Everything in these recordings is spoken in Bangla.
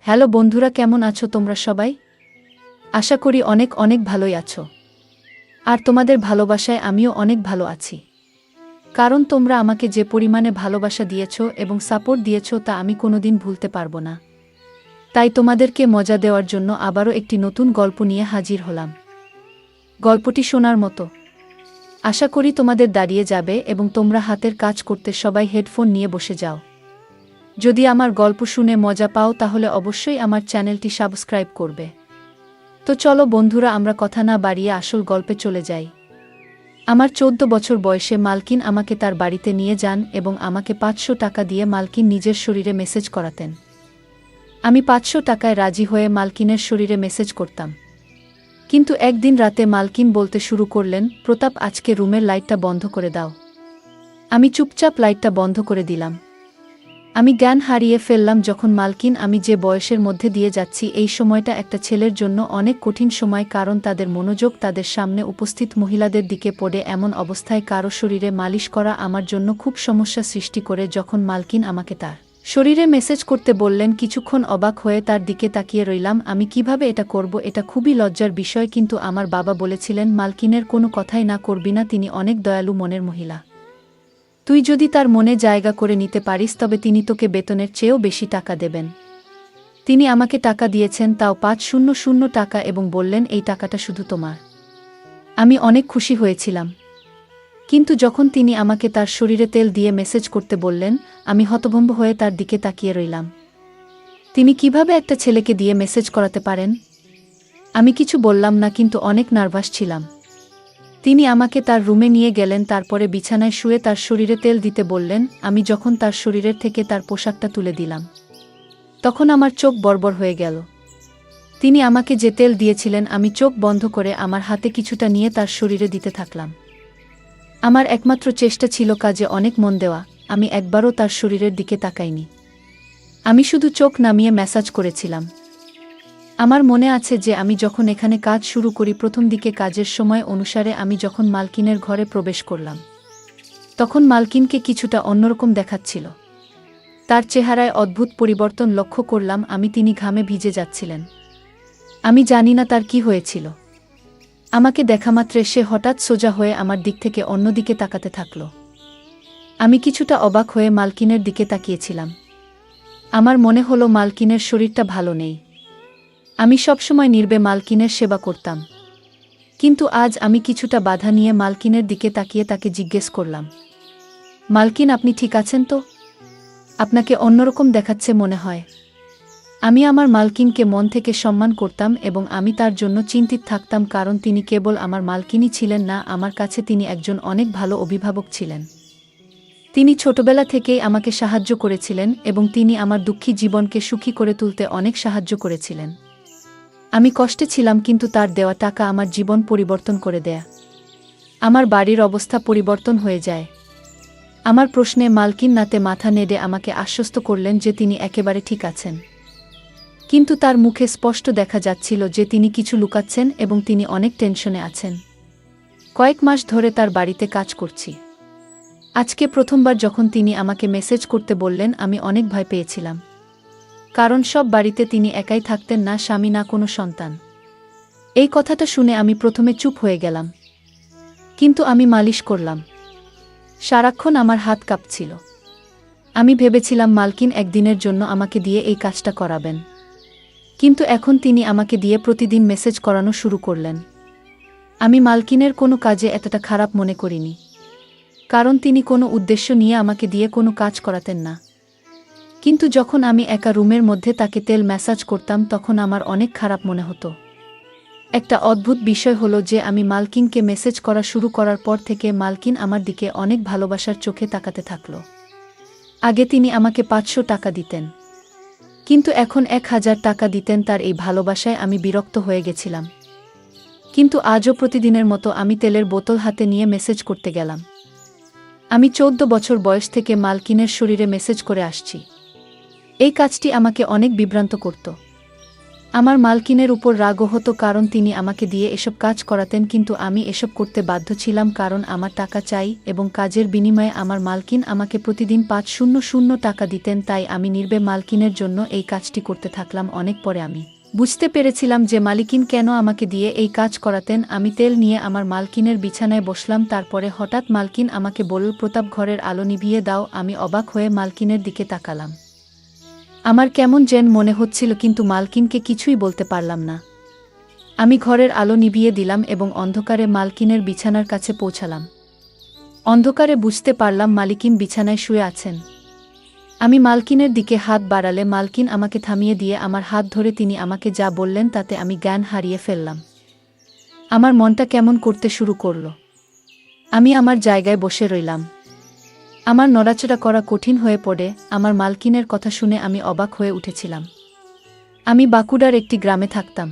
হ্যালো বন্ধুরা, কেমন আছো তোমরা সবাই? আশা করি অনেক অনেক ভালোই আছো। আর তোমাদের ভালোবাসায় আমিও অনেক ভালো আছি। কারণ তোমরা আমাকে যে পরিমাণে ভালোবাসা দিয়েছো এবং সাপোর্ট দিয়েছো তা আমি কোনোদিন ভুলতে পারবো না। তাই তোমাদেরকে মজা দেওয়ার জন্য আবারও একটি নতুন গল্প নিয়ে হাজির হলাম। গল্পটি শোনার মতো। আশা করি তোমাদের দাঁড়িয়ে যাবে এবং তোমরা হাতের কাজ করতে সবাই হেডফোন নিয়ে বসে যাও। যদি আমার গল্প শুনে মজা পাও তাহলে অবশ্যই আমার চ্যানেলটি সাবস্ক্রাইব করবে। তো চলো বন্ধুরা, আমরা কথা না বাড়িয়ে আসল গল্পে চলে যাই। আমার 14 বছর বয়সে মালকিন আমাকে তার বাড়িতে নিয়ে যান এবং আমাকে 500 টাকা দিয়ে মালকিন নিজের শরীরে মেসেজ করাতেন। আমি 500 টাকায় রাজি হয়ে মালকিনের শরীরে মেসেজ করতাম। কিন্তু একদিন রাতে মালকিন বলতে শুরু করলেন, প্রতাপ, আজকে রুমের লাইটটা বন্ধ করে দাও। আমি চুপচাপ লাইটটা বন্ধ করে দিলাম। আমি জ্ঞান হারিয়ে ফেললাম যখন মালকিন, আমি যে বয়সের মধ্যে দিয়ে যাচ্ছি এই সময়টা একটা ছেলের জন্য অনেক কঠিন সময়, কারণ তাদের মনোযোগ তাদের সামনে উপস্থিত মহিলাদের দিকে পড়ে। এমন অবস্থায় কারো শরীরে মালিশ করা আমার জন্য খুব সমস্যা সৃষ্টি করে। যখন মালকিন আমাকে তার শরীরে মেসেজ করতে বললেন, কিছুক্ষণ অবাক হয়ে তার দিকে তাকিয়ে রইলাম। আমি কিভাবে এটা করব, এটা খুবই লজ্জার বিষয়। কিন্তু আমার বাবা বলেছিলেন, মালকিনের কোনো কথাই না করবি না, তিনি অনেক দয়ালু মনের মহিলা। তুই যদি তার মনে জায়গা করে নিতে পারিস তবে তিনি তোকে বেতনের চেয়েও বেশি টাকা দেবেন। তিনি আমাকে টাকা দিয়েছেন, তাও 500 টাকা, এবং বললেন, এই টাকাটা শুধু তোমার। আমি অনেক খুশি হয়েছিলাম। কিন্তু যখন তিনি আমাকে তার শরীরে তেল দিয়ে মেসেজ করতে বললেন, আমি হতভম্ব হয়ে তার দিকে তাকিয়ে রইলাম। তিনি কিভাবে একটা ছেলেকে দিয়ে মেসেজ করাতে পারেন? আমি কিছু বললাম না, কিন্তু অনেক নার্ভাস ছিলাম। তিনি আমাকে তার রুমে নিয়ে গেলেন, তারপরে বিছানায় শুয়ে তার শরীরে তেল দিতে বললেন। আমি যখন তার শরীরের থেকে তার পোশাকটা তুলে দিলাম তখন আমার চোখ বড়বড় হয়ে গেল। তিনি আমাকে যে তেল দিয়েছিলেন, আমি চোখ বন্ধ করে আমার হাতে কিছুটা নিয়ে তার শরীরে দিতে থাকলাম। আমার একমাত্র চেষ্টা ছিল কাজে অনেক মন দেওয়া। আমি একবারও তার শরীরের দিকে তাকাইনি। আমি শুধু চোখ নামিয়ে ম্যাসাজ করেছিলাম। আমার মনে আছে যে আমি যখন এখানে কাজ শুরু করি, প্রথম দিকে কাজের সময় অনুসারে আমি যখন মালকিনের ঘরে প্রবেশ করলাম তখন মালকিনকে কিছুটা অন্যরকম দেখাচ্ছিল। তার চেহারায় অদ্ভুত পরিবর্তন লক্ষ্য করলাম আমি। তিনি ঘামে ভিজে যাচ্ছিলেন। আমি জানি না তার কি হয়েছিল। আমাকে দেখামাত্রে সে হঠাৎ সোজা হয়ে আমার দিক থেকে অন্যদিকে তাকাতে থাকল। আমি কিছুটা অবাক হয়ে মালকিনের দিকে তাকিয়েছিলাম। আমার মনে হলো মালকিনের শরীরটা ভালো নেই। আমি সবসময় নির্বে মালকিনের সেবা করতাম, কিন্তু আজ আমি কিছুটা বাধা নিয়ে মালকিনের দিকে তাকিয়ে তাকে জিজ্ঞেস করলাম, মালকিন, আপনি ঠিক আছেন তো? আপনাকে অন্যরকম দেখাচ্ছে মনে হয়। আমি আমার মালকিনকে মন থেকে সম্মান করতাম এবং আমি তার জন্য চিন্তিত থাকতাম, কারণ তিনি কেবল আমার মালকিনই ছিলেন না, আমার কাছে তিনি একজন অনেক ভালো অভিভাবক ছিলেন। তিনি ছোটবেলা থেকেই আমাকে সাহায্য করেছিলেন এবং তিনি আমার দুঃখী জীবনকে সুখী করে তুলতে অনেক সাহায্য করেছিলেন। আমি কষ্টে ছিলাম, কিন্তু তার দেওয়া টাকা আমার জীবন পরিবর্তন করে দেয়া। আমার বাড়ির অবস্থা পরিবর্তন হয়ে যায়। আমার প্রশ্নে মালকিন নাতে মাথা নেড়ে আমাকে আশ্বস্ত করলেন যে তিনি একেবারে ঠিক আছেন। কিন্তু তার মুখে স্পষ্ট দেখা যাচ্ছিল যে তিনি কিছু লুকাচ্ছেন এবং তিনি অনেক টেনশনে আছেন। কয়েক মাস ধরে তার বাড়িতে কাজ করছি। আজকে প্রথমবার যখন তিনি আমাকে মেসেজ করতে বললেন, আমি অনেক ভয় পেয়েছিলাম। কারণ সব বাড়িতে তিনি একাই থাকতেন, না স্বামী না কোনো সন্তান। এই কথাটা শুনে আমি প্রথমে চুপ হয়ে গেলাম। কিন্তু আমি মালিশ করলাম। সারাক্ষণ আমার হাত কাঁপছিল। আমি ভেবেছিলাম মালকিন একদিনের জন্য আমাকে দিয়ে এই কাজটা করাবেন। কিন্তু এখন তিনি আমাকে দিয়ে প্রতিদিন মেসেজ করানো শুরু করলেন। আমি মালকিনের কোনো কাজে এতটা খারাপ মনে করিনি, কারণ তিনি কোনো উদ্দেশ্য নিয়ে আমাকে দিয়ে কোনো কাজ করাতেন না। কিন্তু যখন আমি একা রুমের মধ্যে তাকে তেল ম্যাসাজ করতাম তখন আমার অনেক খারাপ মনে হতো। একটা অদ্ভুত বিষয় হলো যে আমি মালকিনকে মেসেজ করা শুরু করার পর থেকে মালকিন আমার দিকে অনেক ভালোবাসার চোখে তাকাতে থাকল। আগে তিনি আমাকে 500 টাকা দিতেন, কিন্তু এখন 1000 টাকা দিতেন। তার এই ভালোবাসায় আমি বিরক্ত হয়ে গেছিলাম। কিন্তু আজও প্রতিদিনের মতো আমি তেলের বোতল হাতে নিয়ে মেসেজ করতে গেলাম। আমি 14 বছর বয়স থেকে মালকিনের শরীরে মেসেজ করে আসছি। এই কাজটি আমাকে অনেক বিভ্রান্ত করত। আমার মালকিনের উপর রাগও হতো, কারণ তিনি আমাকে দিয়ে এসব কাজ করাতেন, কিন্তু আমি এসব করতে বাধ্য ছিলাম কারণ আমার টাকা চাই এবং কাজের বিনিময়ে আমার মালকিন আমাকে প্রতিদিন 500 টাকা দিতেন। তাই আমি নির্বে মালকিনের জন্য এই কাজটি করতে থাকলাম। অনেক পরে আমি বুঝতে পেরেছিলাম যে মালিকিন কেন আমাকে দিয়ে এই কাজ করাতেন। আমি তেল নিয়ে আমার মালকিনের বিছানায় বসলাম। তারপরে হঠাৎ মালকিন আমাকে বলল, প্রতাপ, ঘরের আলো নিভিয়ে দাও। আমি অবাক হয়ে মালকিনের দিকে তাকালাম। আমার কেমন যেন মনে হচ্ছিল, কিন্তু মালকিনকে কিছুই বলতে পারলাম না। আমি ঘরের আলো নিভিয়ে দিলাম এবং অন্ধকারে মালকিনের বিছানার কাছে পৌঁছালাম। অন্ধকারে বুঝতে পারলাম মালিকিন বিছানায় শুয়ে আছেন। আমি মালকিনের দিকে হাত বাড়ালে মালকিন আমাকে থামিয়ে দিয়ে আমার হাত ধরে তিনি আমাকে যা বললেন তাতে আমি জ্ঞান হারিয়ে ফেললাম। আমার মনটা কেমন করতে শুরু করল। আমি আমার জায়গায় বসে রইলাম। আমার নড়াচড়া করা কঠিন হয়ে পড়ে। আমার মালকিনের কথা শুনে আমি অবাক হয়ে উঠেছিলাম। আমি বাঁকুড়ার একটি গ্রামে থাকতাম।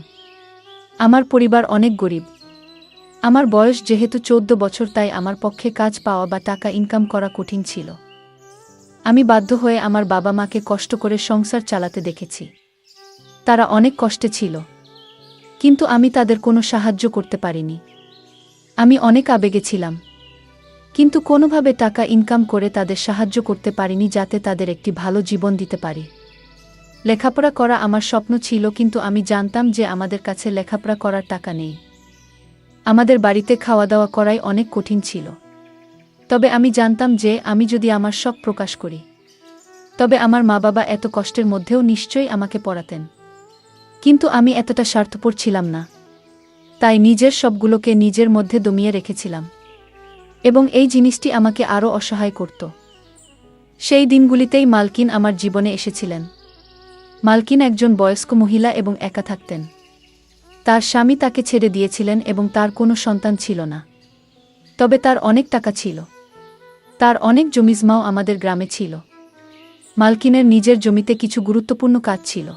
আমার পরিবার অনেক গরিব। আমার বয়স যেহেতু 14 বছর, তাই আমার পক্ষে কাজ পাওয়া বা টাকা ইনকাম করা কঠিন ছিল। আমি বাধ্য হয়ে আমার বাবা মাকে কষ্ট করে সংসার চালাতে দেখেছি। তারা অনেক কষ্টে ছিল, কিন্তু আমি তাদের কোনো সাহায্য করতে পারিনি। আমি অনেক আবেগে ছিলাম, কিন্তু কোনোভাবে টাকা ইনকাম করে তাদের সাহায্য করতে পারিনি যাতে তাদের একটি ভালো জীবন দিতে পারি। লেখাপড়া করা আমার স্বপ্ন ছিল, কিন্তু আমি জানতাম যে আমাদের কাছে লেখাপড়া করার টাকা নেই। আমাদের বাড়িতে খাওয়া দাওয়া করাই অনেক কঠিন ছিল। তবে আমি জানতাম যে আমি যদি আমার শখ প্রকাশ করি, তবে আমার মা বাবা এত কষ্টের মধ্যেও নিশ্চয়ই আমাকে পড়াতেন। কিন্তু আমি এতটা স্বার্থপর ছিলাম না, তাই নিজের সবগুলোকে নিজের মধ্যে দমিয়ে রেখেছিলাম এবং এই জিনিসটি আমাকে আরও অসহায় করত। সেই দিনগুলিতেই মালকিন আমার জীবনে এসেছিলেন। মালকিন একজন বয়স্ক মহিলা এবং একা থাকতেন। তার স্বামী তাকে ছেড়ে দিয়েছিলেন এবং তার কোনো সন্তান ছিল না। তবে তার অনেক টাকা ছিল। তার অনেক জমিজমাও আমাদের গ্রামে ছিল। মালকিনের নিজের জমিতে কিছু গুরুত্বপূর্ণ কাজ ছিল।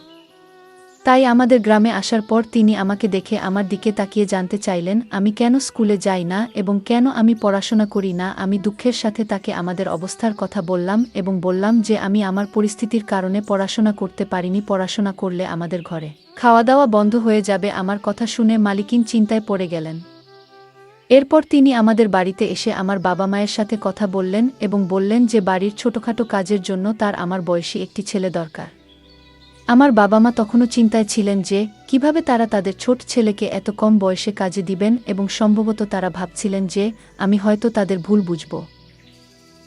তাই আমাদের গ্রামে আসার পর তিনি আমাকে দেখে আমার দিকে তাকিয়ে জানতে চাইলেন আমি কেন স্কুলে যাই না এবং কেন আমি পড়াশোনা করি না। আমি দুঃখের সাথে তাকে আমাদের অবস্থার কথা বললাম এবং বললাম যে আমি আমার পরিস্থিতির কারণে পড়াশোনা করতে পারিনি। পড়াশোনা করলে আমাদের ঘরে খাওয়া দাওয়া বন্ধ হয়ে যাবে। আমার কথা শুনে মালিকিন চিন্তায় পড়ে গেলেন। এরপর তিনি আমাদের বাড়িতে এসে আমার বাবা মায়ের সাথে কথা বললেন এবং বললেন যে বাড়ির ছোটখাটো কাজের জন্য তার আমার বয়সী একটি ছেলে দরকার। আমার বাবা মা তখনও চিন্তায় ছিলেন যে কিভাবে তারা তাদের ছোট ছেলেকে এত কম বয়সে কাজে দিবেন এবং সম্ভবত তারা ভাবছিলেন যে আমি হয়তো তাদের ভুল বুঝব।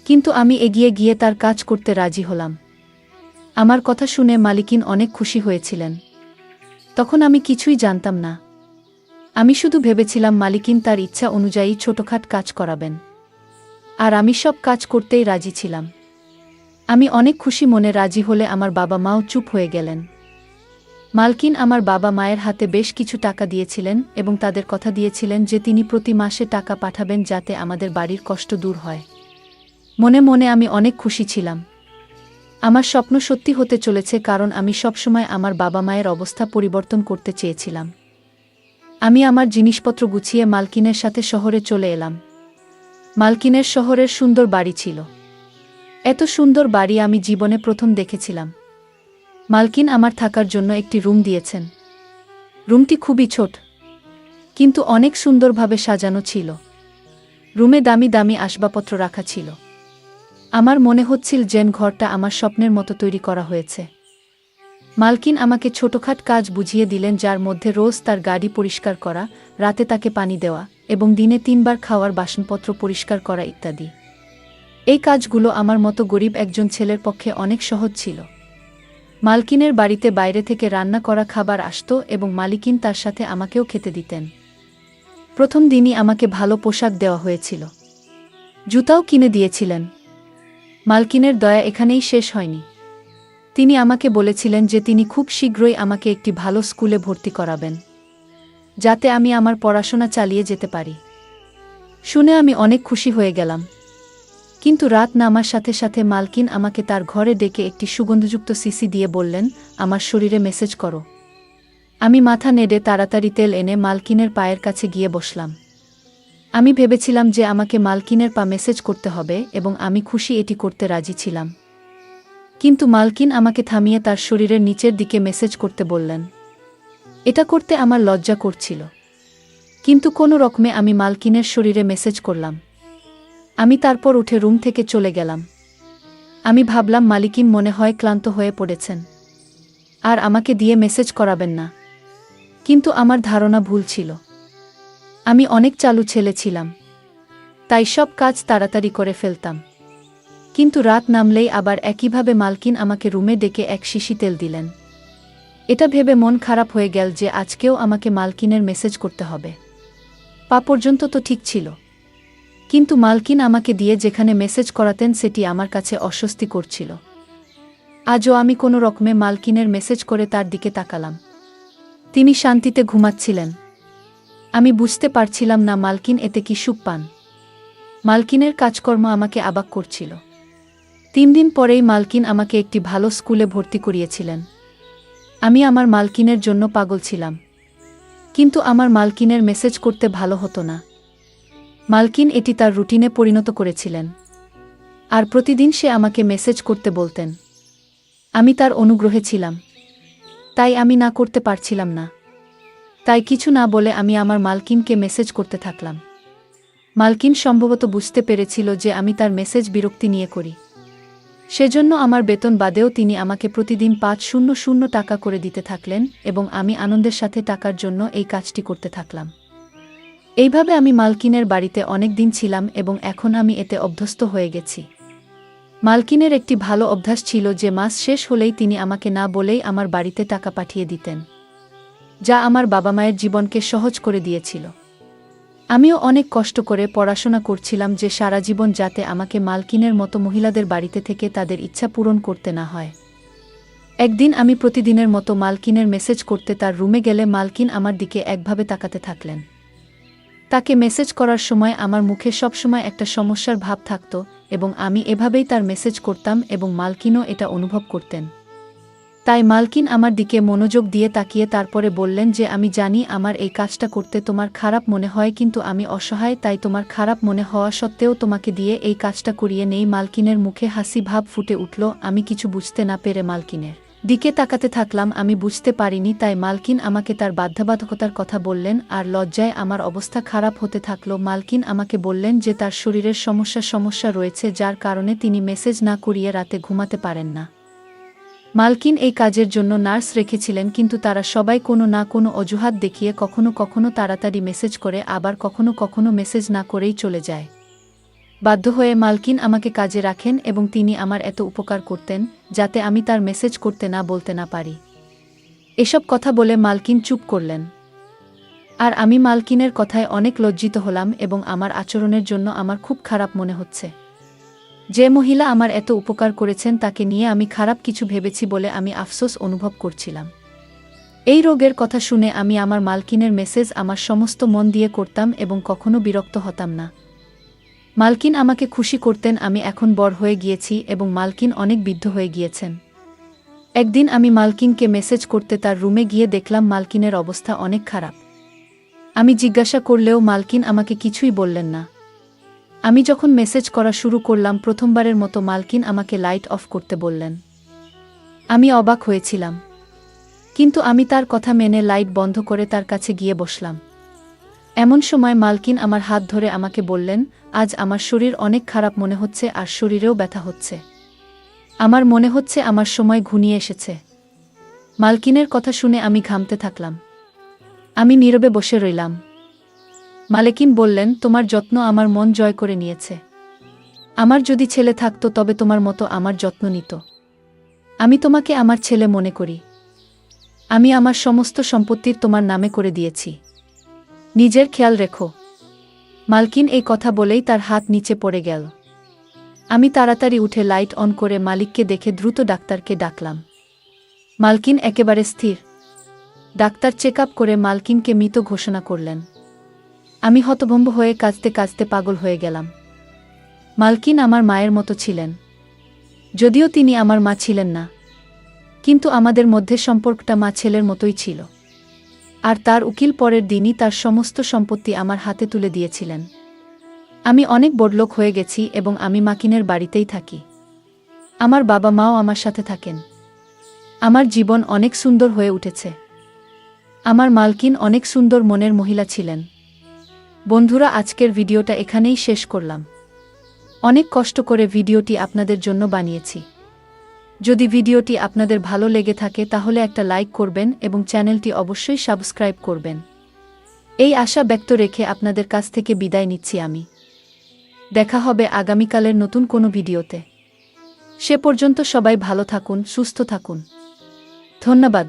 কিন্তু আমি এগিয়ে গিয়ে তার কাজ করতে রাজি হলাম। আমার কথা শুনে মালিকিন অনেক খুশি হয়েছিলেন। তখন আমি কিছুই জানতাম না। আমি শুধু ভেবেছিলাম মালিকিন তার ইচ্ছা অনুযায়ী ছোটখাট কাজ করাবেন, আর আমি সব কাজ করতেই রাজি ছিলাম। আমি অনেক খুশি মনে রাজি হলে আমার বাবা মাও চুপ হয়ে গেলেন। মালকিন আমার বাবা মায়ের হাতে বেশ কিছু টাকা দিয়েছিলেন এবং তাদের কথা দিয়েছিলেন যে তিনি প্রতি মাসে টাকা পাঠাবেন যাতে আমাদের বাড়ির কষ্ট দূর হয়। মনে মনে আমি অনেক খুশি ছিলাম। আমার স্বপ্ন সত্যি হতে চলেছে, কারণ আমি সবসময় আমার বাবা মায়ের অবস্থা পরিবর্তন করতে চেয়েছিলাম। আমি আমার জিনিসপত্র গুছিয়ে মালকিনের সাথে শহরে চলে এলাম। মালকিনের শহরের সুন্দর বাড়ি ছিল। এত সুন্দর বাড়ি আমি জীবনে প্রথম দেখেছিলাম। মালকিন আমার থাকার জন্য একটি রুম দিয়েছেন। রুমটি খুবই ছোট, কিন্তু অনেক সুন্দরভাবে সাজানো ছিল। রুমে দামি দামি আসবাবপত্র রাখা ছিল। আমার মনে হচ্ছিল যেন ঘরটা আমার স্বপ্নের মতো তৈরি করা হয়েছে। মালকিন আমাকে ছোটখাট কাজ বুঝিয়ে দিলেন, যার মধ্যে রোজ তার গাড়ি পরিষ্কার করা, রাতে তাকে পানি দেওয়া এবং দিনে 3 বার খাওয়ার বাসনপত্র পরিষ্কার করা ইত্যাদি। এই কাজগুলো আমার মতো গরিব একজন ছেলের পক্ষে অনেক সহজ ছিল। মালকিনের বাড়িতে বাইরে থেকে রান্না করা খাবার আসতো এবং মালিকিন তার সাথে আমাকেও খেতে দিতেন। প্রথম দিনই আমাকে ভালো পোশাক দেওয়া হয়েছিল। জুতাও কিনে দিয়েছিলেন। মালকিনের দয়া এখানেই শেষ হয়নি। তিনি আমাকে বলেছিলেন যে তিনি খুব শীঘ্রই আমাকে একটি ভালো স্কুলে ভর্তি করাবেন, যাতে আমি আমার পড়াশোনা চালিয়ে যেতে পারি। শুনে আমি অনেক খুশি হয়ে গেলাম। কিন্তু রাত নামার সাথে সাথে মালকিন আমাকে তার ঘরে ডেকে একটি সুগন্ধযুক্ত সিসি দিয়ে বললেন, আমার শরীরে মেসেজ করো। আমি মাথা নেড়ে তাড়াতাড়ি তেল এনে মালকিনের পায়ের কাছে গিয়ে বসলাম। আমি ভেবেছিলাম যে আমাকে মালকিনের পা মেসেজ করতে হবে এবং আমি খুশি এটি করতে রাজি ছিলাম। কিন্তু মালকিন আমাকে থামিয়ে তার শরীরের নিচের দিকে মেসেজ করতে বললেন। এটা করতে আমার লজ্জা করছিল, কিন্তু কোনো রকমে আমি মালকিনের শরীরে মেসেজ করলাম। আমি তারপর উঠে রুম থেকে চলে গেলাম। আমি ভাবলাম মালিকিন মনে হয় ক্লান্ত হয়ে পড়েছেন, আর আমাকে দিয়ে মেসেজ করাবেন না। কিন্তু আমার ধারণা ভুল ছিল। আমি অনেক চালু ছেলে ছিলাম, তাই সব কাজ তাড়াতাড়ি করে ফেলতাম। কিন্তু রাত নামলেই আবার একইভাবে মালকিন আমাকে রুমে ডেকে এক শিশি তেল দিলেন। এটা ভেবে মন খারাপ হয়ে গেল যে আজকেও আমাকে মালকিনের মেসেজ করতে হবে। পা পর্যন্ত তো ঠিক ছিল, কিন্তু মালকিন আমাকে দিয়ে যেখানে মেসেজ করাতেন সেটি আমার কাছে অস্বস্তি করছিল। আজও আমি কোনো রকমে মালকিনের মেসেজ করে তার দিকে তাকালাম। তিনি শান্তিতে ঘুমাচ্ছিলেন। আমি বুঝতে পারছিলাম না মালকিন এতে কি সুখ পান। মালকিনের কাজকর্ম আমাকে অবাক করছিল। 3 দিন পরেই মালকিন আমাকে একটি ভালো স্কুলে ভর্তি করিয়েছিলেন। আমি আমার মালকিনের জন্য পাগল ছিলাম, কিন্তু আমার মালকিনের মেসেজ করতে ভালো হতো না। মালকিন এটি তার রুটিনে পরিণত করেছিলেন, আর প্রতিদিন সে আমাকে মেসেজ করতে বলতেন। আমি তার অনুগ্রহে ছিলাম, তাই আমি না করতে পারছিলাম না। তাই কিছু না বলে আমি আমার মালকিনকে মেসেজ করতে থাকলাম। মালকিন সম্ভবত বুঝতে পেরেছিল যে আমি তার মেসেজ বিরক্তি নিয়ে করি। সেজন্য আমার বেতন বাদেও তিনি আমাকে প্রতিদিন 500 টাকা করে দিতে থাকলেন, এবং আমি আনন্দের সাথে টাকার জন্য এই কাজটি করতে থাকলাম। এইভাবে আমি মালকিনের বাড়িতে অনেক দিন ছিলাম এবং এখন আমি এতে অভ্যস্ত হয়ে গেছি। মালকিনের একটি ভালো অভ্যাস ছিল যে মাস শেষ হলেই তিনি আমাকে না বলেই আমার বাড়িতে টাকা পাঠিয়ে দিতেন, যা আমার বাবা মায়ের জীবনকে সহজ করে দিয়েছিল। আমিও অনেক কষ্ট করে পড়াশোনা করছিলাম যে সারা জীবন যাতে আমাকে মালকিনের মতো মহিলাদের বাড়িতে থেকে তাদের ইচ্ছা পূরণ করতে না হয়। একদিন আমি প্রতিদিনের মতো মালকিনের মেসেজ করতে তার রুমে গেলে মালকিন আমার দিকে একভাবে তাকাতে থাকলেন। তাকে মেসেজ করার সময় আমার মুখে সবসময় একটা সমস্যার ভাব থাকত, এবং আমি এভাবেই তার মেসেজ করতাম এবং মালকিনও এটা অনুভব করতেন। তাই মালকিন আমার দিকে মনোযোগ দিয়ে তাকিয়ে তারপরে বললেন যে আমি জানি আমার এই কাজটা করতে তোমার খারাপ মনে হয়, কিন্তু আমি অসহায়, তাই তোমার খারাপ মনে হওয়া সত্ত্বেও তোমাকে দিয়ে এই কাজটা করিয়ে নেই। মালকিনের মুখে হাসি ভাব ফুটে উঠল। আমি কিছু বুঝতে না পেরে মালকিনের দিকে তাকাতে থাকলাম। আমি বুঝতে পারিনি, তাই মালকিন আমাকে তার বাধ্যবাধকতার কথা বললেন, আর লজ্জায় আমার অবস্থা খারাপ হতে থাকল। মালকিন আমাকে বললেন যে তার শরীরের সমস্যা রয়েছে, যার কারণে তিনি মেসেজ না করিয়ে রাতে ঘুমাতে পারেন না। মালকিন এই কাজের জন্য নার্স রেখেছিলেন, কিন্তু তারা সবাই কোনো না কোনো অজুহাত দেখিয়ে কখনো কখনো তাড়াতাড়ি মেসেজ করে, আবার কখনো কখনো মেসেজ না করেই চলে যায়। বাধ্য হয়ে মালকিন আমাকে কাজে রাখেন এবং তিনি আমার এত উপকার করতেন যাতে আমি তার মেসেজ করতে না বলতে না পারি। এসব কথা বলে মালকিন চুপ করলেন, আর আমি মালকিনের কথায় অনেক লজ্জিত হলাম এবং আমার আচরণের জন্য আমার খুব খারাপ মনে হচ্ছে। যে মহিলা আমার এত উপকার করেছেন তাকে নিয়ে আমি খারাপ কিছু ভেবেছি বলে আমি আফসোস অনুভব করছিলাম। এই রোগের কথা শুনে আমি আমার মালকিনের মেসেজ আমার সমস্ত মন দিয়ে করতাম এবং কখনো বিরক্ত হতাম না। মালকিন আমাকে খুশি করতেন। আমি এখন বড় হয়ে গিয়েছি এবং মালকিন অনেক বৃদ্ধ হয়ে গিয়েছেন। একদিন আমি মালকিনকে মেসেজ করতে তার রুমে গিয়ে দেখলাম মালকিনের অবস্থা অনেক খারাপ। আমি জিজ্ঞাসা করলেও মালকিন আমাকে কিছুই বললেন না। আমি যখন মেসেজ করা শুরু করলাম, প্রথমবারের মতো মালকিন আমাকে লাইট অফ করতে বললেন। আমি অবাক হয়েছিলাম, কিন্তু আমি তার কথা মেনে লাইট বন্ধ করে তার কাছে গিয়ে বসলাম। এমন সময় মালকিন আমার হাত ধরে আমাকে বললেন, আজ আমার শরীর অনেক খারাপ মনে হচ্ছে, আর শরীরেও ব্যথা হচ্ছে। আমার মনে হচ্ছে আমার সময় ঘনিয়ে এসেছে। মালকিনের কথা শুনে আমি ঘামতে থাকলাম। আমি নীরবে বসে রইলাম। মালকিন বললেন, তোমার যত্ন আমার মন জয় করে নিয়েছে। আমার যদি ছেলে থাকতো তবে তোমার মতো আমার যত্ন নিত। আমি তোমাকে আমার ছেলে মনে করি। আমি আমার সমস্ত সম্পত্তির তোমার নামে করে দিয়েছি। নিজের খেয়াল রেখো। মালকিন এই কথা বলেই তার হাত নিচে পড়ে গেল। আমি তাড়াতাড়ি উঠে লাইট অন করে মালিককে দেখে দ্রুত ডাক্তারকে ডাকলাম। মালকিন একেবারে স্থির। ডাক্তার চেক আপ করে মালকিনকে মৃত ঘোষণা করলেন। আমি হতভম্ব হয়ে কাঁদতে কাঁদতে পাগল হয়ে গেলাম। মালকিন আমার মায়ের মতো ছিলেন, যদিও তিনি আমার মা ছিলেন না, কিন্তু আমাদের মধ্যে সম্পর্কটা মা ছেলের মতোই ছিল। আর তার উকিল পরের দিনই তার সমস্ত সম্পত্তি আমার হাতে তুলে দিয়েছিলেন। আমি অনেক বড়লোক হয়ে গেছি এবং আমি মাকিনের বাড়িতেই থাকি। আমার বাবা মাও আমার সাথে থাকেন। আমার জীবন অনেক সুন্দর হয়ে উঠেছে। আমার মালকিন অনেক সুন্দর মনের মহিলা ছিলেন। বন্ধুরা, আজকের ভিডিওটা এখানেই শেষ করলাম। অনেক কষ্ট করে ভিডিওটি আপনাদের জন্য বানিয়েছি। যদি ভিডিওটি আপনাদের ভালো লেগে থাকে তাহলে একটা লাইক করবেন এবং চ্যানেলটি অবশ্যই সাবস্ক্রাইব করবেন। এই আশা ব্যক্ত রেখে আপনাদের কাছ থেকে বিদায় নিচ্ছি আমি। দেখা হবে আগামীকালের নতুন কোনো ভিডিওতে। সে পর্যন্ত সবাই ভালো থাকুন, সুস্থ থাকুন। ধন্যবাদ।